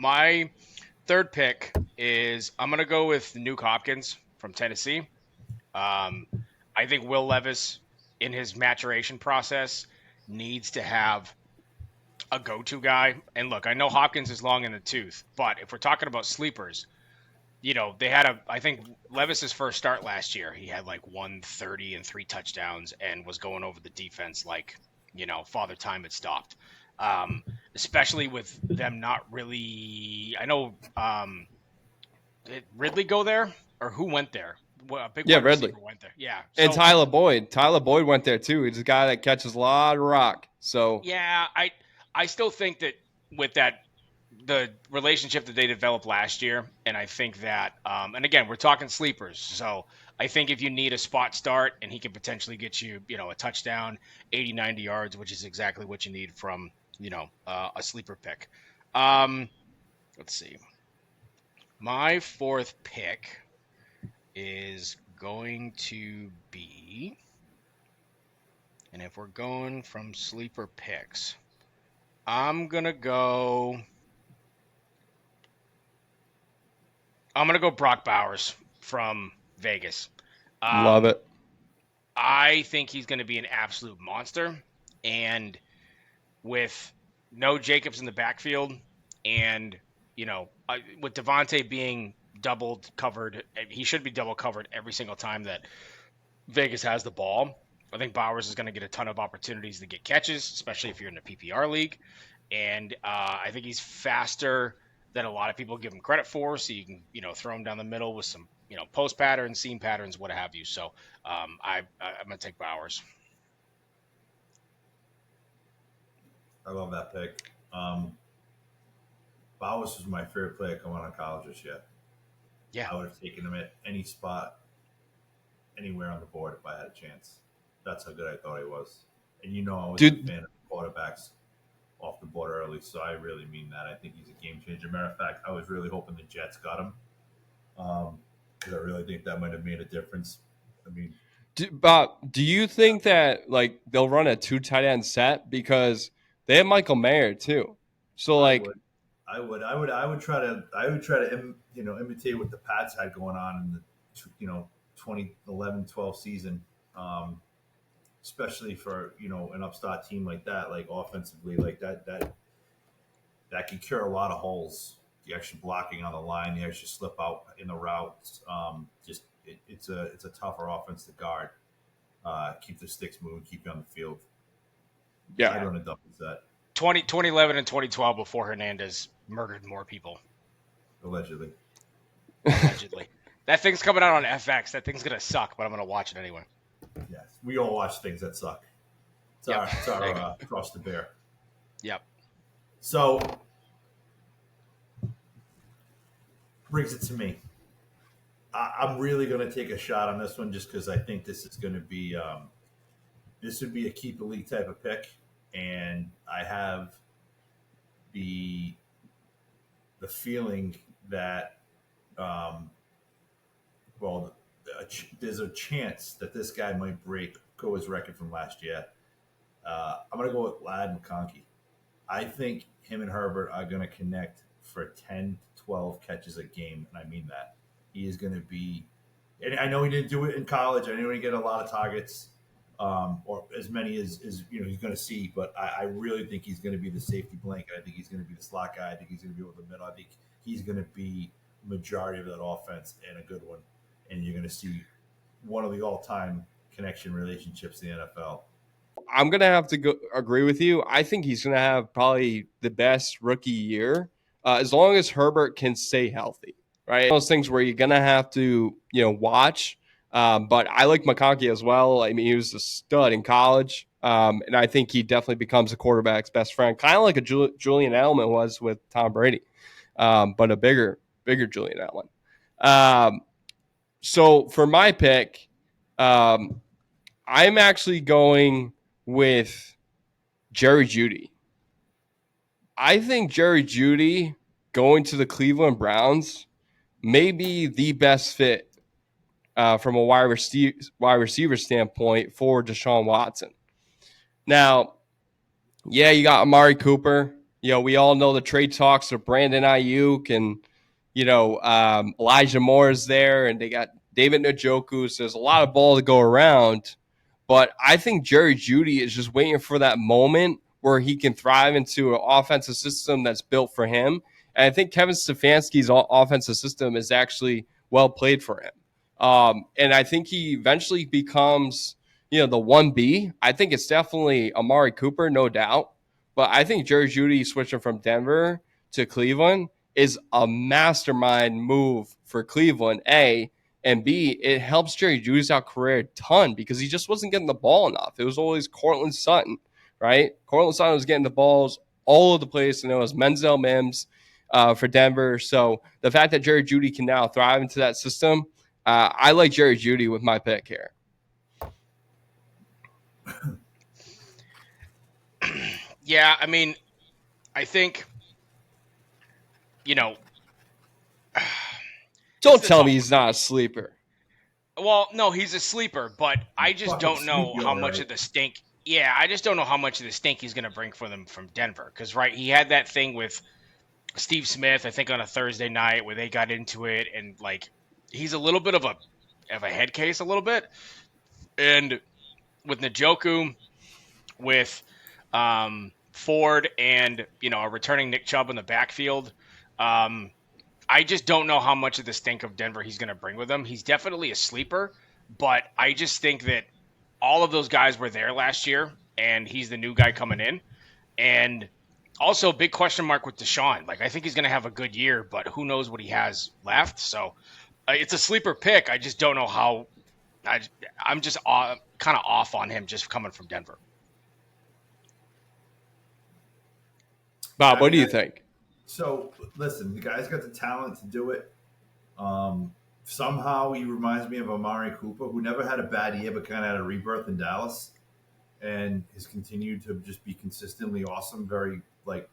My third pick is I'm gonna go with Nuke Hopkins from Tennessee. Um, I think Will Levis, in his maturation process, needs to have a go-to guy. And look, I know Hopkins is long in the tooth, but if we're talking about sleepers, they had I think Levis's first start last year, he had like 130 and 3 touchdowns and was going over the defense like, Father Time had stopped. Um, Especially with them not really. I know. Did Ridley go there or who went there? Well, a big Yeah, wide Ridley. receiver went there. Yeah. And So Tyler Boyd. Tyler Boyd went there too. He's a guy that catches a lot of rock. So yeah, I still think that with the relationship that they developed last year, and I think that and again we're talking sleepers, so I think if you need a spot start and he can potentially get you a touchdown, 80, 90 yards, which is exactly what you need from a sleeper pick. Um, let's see. My fourth pick is going to be, and if we're going from sleeper picks, I'm gonna go. I'm gonna go Brock Bowers from Vegas. love Um, it. I think he's gonna be an absolute monster, and with no Jacobs in the backfield, and with Devontae being doubled covered, he should be double covered every single time that Vegas has the ball. I think Bowers is going to get a ton of opportunities to get catches, especially if you're in a PPR league. And I think he's faster than a lot of people give him credit for. So you can, throw him down the middle with some, post patterns, seam patterns, what have you. So I'm going to take Bowers. I love that pick. Bowers was my favorite player coming out of college this year. Yeah. I would have taken him at any spot, anywhere on the board if I had a chance. That's how good I thought he was. And I was a fan of quarterbacks off the board early, so I really mean that. I think he's a game changer. Matter of fact, I was really hoping the Jets got him because I really think that might have made a difference. I mean, Bob, do you think that like they'll run a 2 tight end set because they have Michael Mayer too? So I like, would, I would try to, imitate what the Pats had going on in the, 2011, 12 season. Especially for an upstart team like that, like offensively, like that can cure a lot of holes. The extra blocking on the line, the extra slip out in the routes. It's a tougher offense to guard. Keep the sticks moving, keep you on the field. yeah, I'd run a double set. 2011 and 2012 before Hernandez murdered more people. Allegedly. Allegedly. That thing's coming out on FX. That thing's going to suck, but I'm going to watch it anyway. Yes, we all watch things that suck. It's our cross to bear. Yep. So brings it to me. I'm really going to take a shot on this one just because I think this is going to be this would be a keep the league type of pick, and I have the feeling that there's a chance that this guy might go his record from last year. I'm going to go with Lad McConkey. I think him and Herbert are going to connect for 10 to 12 catches a game, and I mean that. He is going to be, and I know he didn't do it in college. I know he get a lot of targets, or as many as he's going to see. But I really think he's going to be the safety blanket. I think he's going to be the slot guy. I think he's going to be over the middle. I think he's going to be the majority of that offense and a good one. And you're going to see one of the all-time connection relationships in the NFL. I'm gonna have to agree with you. I think he's gonna have probably the best rookie year as long as Herbert can stay healthy. Right, those things where you're gonna have to watch. But I like McConkey as well. I mean, he was a stud in college, and I think he definitely becomes a quarterback's best friend, kind of like a Julian Edelman was with Tom Brady, but a bigger Julian Edelman. So for my pick, I'm actually going with Jerry Jeudy. I think Jerry Jeudy going to the Cleveland Browns may be the best fit from a wide receiver standpoint for Deshaun Watson. Now, yeah, you got Amari Cooper. We all know the trade talks of Brandon Ayuk and, Elijah Moore is there, and they got David Njoku. So there's a lot of ball to go around. But I think Jerry Jeudy is just waiting for that moment where he can thrive into an offensive system that's built for him. And I think Kevin Stefanski's offensive system is actually well played for him. And I think he eventually becomes, the 1B. I think it's definitely Amari Cooper, no doubt. But I think Jerry Jeudy switching from Denver to Cleveland is a mastermind move for Cleveland, A. And B, it helps Jerry Jeudy's out career a ton because he just wasn't getting the ball enough. It was always Cortland Sutton, right? Cortland Sutton was getting the balls all over the place, and it was Menzel Mims for Denver. So the fact that Jerry Jeudy can now thrive into that system, I like Jerry Jeudy with my pick here. Yeah, I mean, I think, Don't tell me he's not a sleeper. Well, no, he's a sleeper, but I just don't know how much of the stink. Yeah, I just don't know how much of the stink he's going to bring for them from Denver. Because, right, he had that thing with Steve Smith, I think, on a Thursday night where they got into it, and like he's a little bit of a head case, a little bit. And with Njoku, with Ford, and a returning Nick Chubb in the backfield. I just don't know how much of the stink of Denver he's going to bring with him. He's definitely a sleeper, but I just think that all of those guys were there last year, and he's the new guy coming in. And also, big question mark with Deshaun. Like, I think he's going to have a good year, but who knows what he has left. So it's a sleeper pick. I just don't know how. I'm just kind of off on him just coming from Denver. Bob, what do you think? So, listen, the guy's got the talent to do it. Somehow he reminds me of Amari Cooper, who never had a bad year, but kind of had a rebirth in Dallas and has continued to just be consistently awesome, very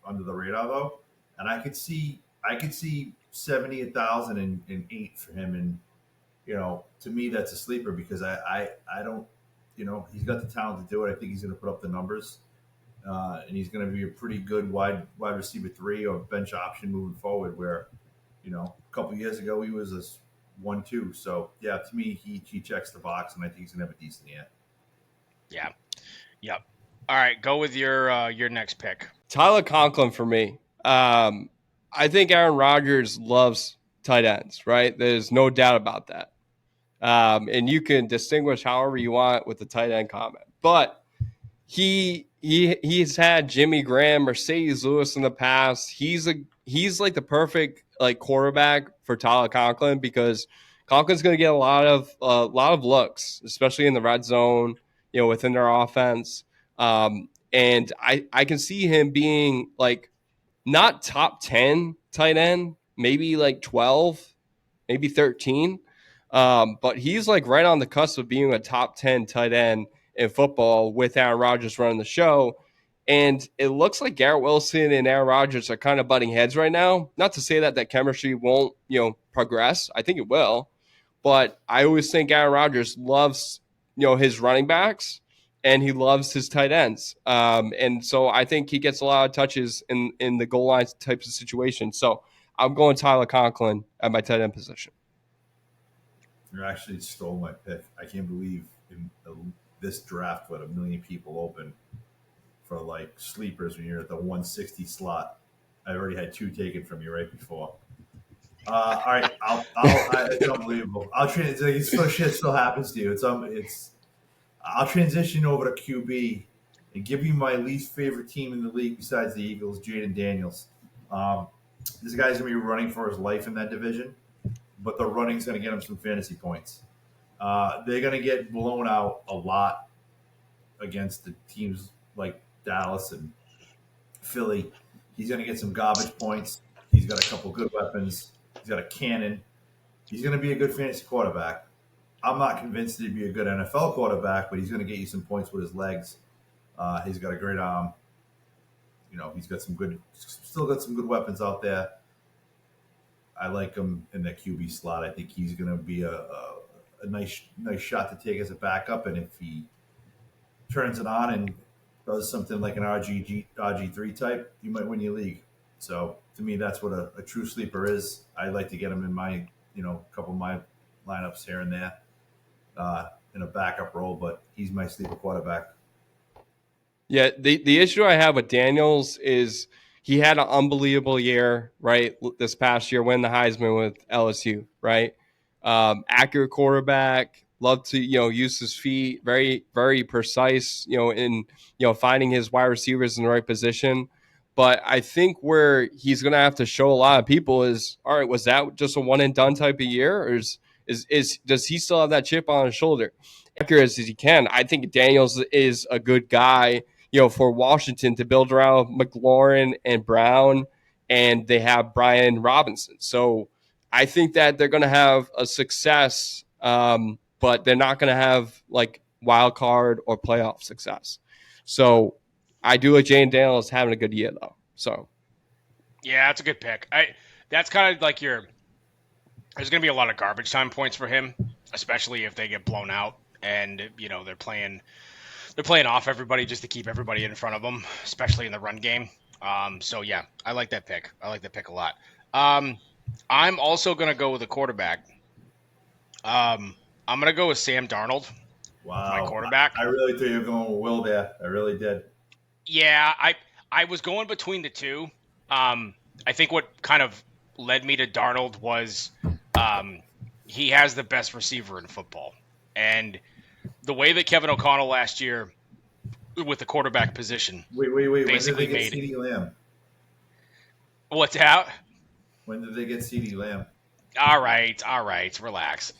under the radar though. And I could see 70,000 and 8 for him. And, to me, that's a sleeper because I don't, he's got the talent to do it. I think he's going to put up the numbers. And he's going to be a pretty good wide receiver 3 or bench option moving forward. Where, a couple of years ago he was a 1-2. So yeah, to me he checks the box, and I think he's going to have a decent year. Yeah. Yep. All right, go with your next pick. Tyler Conklin for me. I think Aaron Rodgers loves tight ends, right? There's no doubt about that. And you can distinguish however you want with the tight end comment, but he's had Jimmy Graham, Mercedes Lewis in the past. He's like the perfect quarterback for Tyler Conklin because Conklin's going to get a lot of looks, especially in the red zone, within their offense. And I can see him being not top 10 tight end, maybe 12, maybe 13. But he's right on the cusp of being a top 10 tight end in football with Aaron Rodgers running the show. And it looks like Garrett Wilson and Aaron Rodgers are kind of butting heads right now. Not to say that chemistry won't, progress. I think it will. But I always think Aaron Rodgers loves, his running backs, and he loves his tight ends. And so I think he gets a lot of touches in the goal line types of situations. So I'm going Tyler Conklin at my tight end position. You actually stole my pick. I can't believe in this draft what a million people open for sleepers when you're at the 160 slot. I already had 2 taken from you right before. All right, it's unbelievable. Shit still happens to you. I'll transition over to QB and give you my least favorite team in the league besides the Eagles, Jaden Daniels. This guy's going to be running for his life in that division, but the running's going to get him some fantasy points. They're going to get blown out a lot against the teams like Dallas and Philly. He's going to get some garbage points. He's got a couple good weapons. He's got a cannon. He's going to be a good fantasy quarterback. I'm not convinced that he'd be a good NFL quarterback, but he's going to get you some points with his legs. He's got a great arm. He's got still got some good weapons out there. I like him in the QB slot. I think he's going to be a nice shot to take as a backup, and if he turns it on and does something like an RG3 type, you might win your league. So to me, that's what a true sleeper is. I like to get him in my, couple of my lineups here and there in a backup role, but he's my sleeper quarterback. Yeah, the issue I have with Daniels is he had an unbelievable year, right? This past year, win the Heisman with LSU, right? Accurate quarterback, love to use his feet, very very precise, in finding his wide receivers in the right position. But I think where he's going to have to show a lot of people is, all right, was that just a one and done type of year, or is does he still have that chip on his shoulder? Accurate as he can, I think Daniels is a good guy for Washington to build around McLaurin and Brown, and they have Brian Robinson. So I think that they're going to have a success, but they're not going to have like wild card or playoff success. So I do like Jane Daniels having a good year though. So Yeah, that's a good pick. That's kind of like there's going to be a lot of garbage time points for him, especially if they get blown out and they're playing off everybody just to keep everybody in front of them, especially in the run game. So yeah, I like that pick. I like that pick a lot. I'm also going to go with a quarterback. I'm going to go with Sam Darnold. Wow. My quarterback. I really thought you were going with Will there. I really did. Yeah, I was going between the two. I think what kind of led me to Darnold was he has the best receiver in football. And the way that Kevin O'Connell last year with the quarterback position. Wait. Basically when did they get CeeDee Lamb? What's out? When did they get CeeDee Lamb? All right. Relax.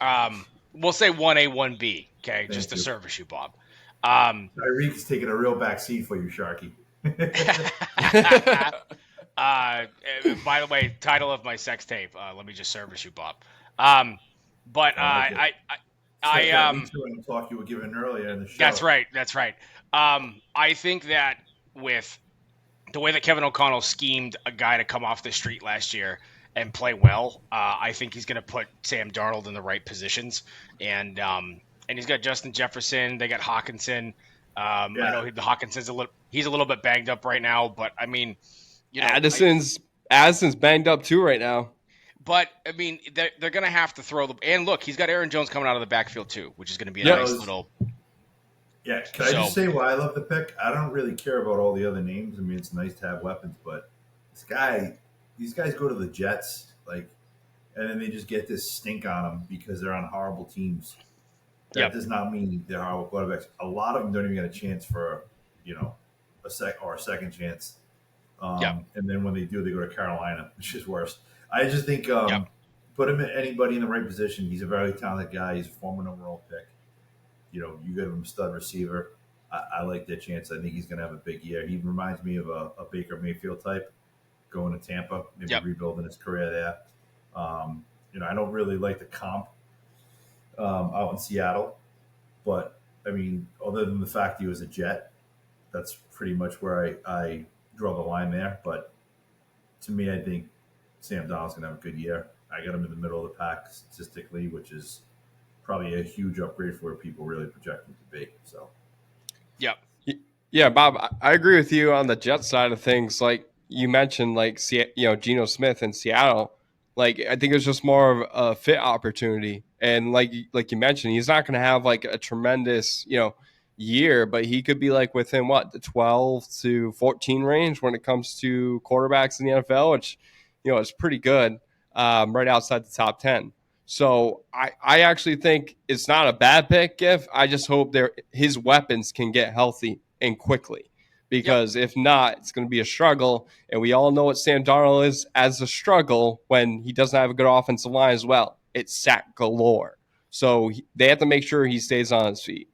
We'll say 1A, 1B, okay, Thank just to you. service you, Bob. Tyreek's taking a real back seat for you, Sharky. By the way, title of my sex tape. Let me just service you, Bob. But I talk you were given earlier in the show. That's right. I think that with the way that Kevin O'Connell schemed a guy to come off the street last year and play well, I think he's going to put Sam Darnold in the right positions, and he's got Justin Jefferson. They got Hawkinson. I know the Hawkinson's he's a little bit banged up right now, but I mean, Addison's banged up too right now. But I mean, they're going to have to throw and look, he's got Aaron Jones coming out of the backfield too, which is going to be a nice little. Yeah, can I just say why I love the pick? I don't really care about all the other names. I mean, it's nice to have weapons, but these guys go to the Jets, and then they just get this stink on them because they're on horrible teams. That does not mean they're horrible quarterbacks. A lot of them don't even get a chance for, a second chance. And then when they do, they go to Carolina, which is worse. I just think put him at anybody in the right position. He's a very talented guy. He's a former overall pick. You give him a stud receiver. I like that chance. I think he's going to have a big year. He reminds me of a Baker Mayfield type going to Tampa, maybe rebuilding his career there. I don't really like the comp out in Seattle, but I mean, other than the fact he was a Jet, that's pretty much where I draw the line there. But to me, I think Sam Darnold's going to have a good year. I got him in the middle of the pack statistically, which is probably a huge upgrade for where people really project him to be. So, yeah, Bob, I agree with you on the Jet side of things. Like you mentioned, Geno Smith in Seattle. I think it's just more of a fit opportunity, and like you mentioned, he's not going to have a tremendous year, but he could be within the 12 to 14 range when it comes to quarterbacks in the NFL, which is pretty good, right outside the top 10. So I actually think it's not a bad pick. I just hope his weapons can get healthy and quickly, because if not, it's going to be a struggle. And we all know what Sam Darnold is as a struggle when he doesn't have a good offensive line as well. It's sack galore. So they have to make sure he stays on his feet.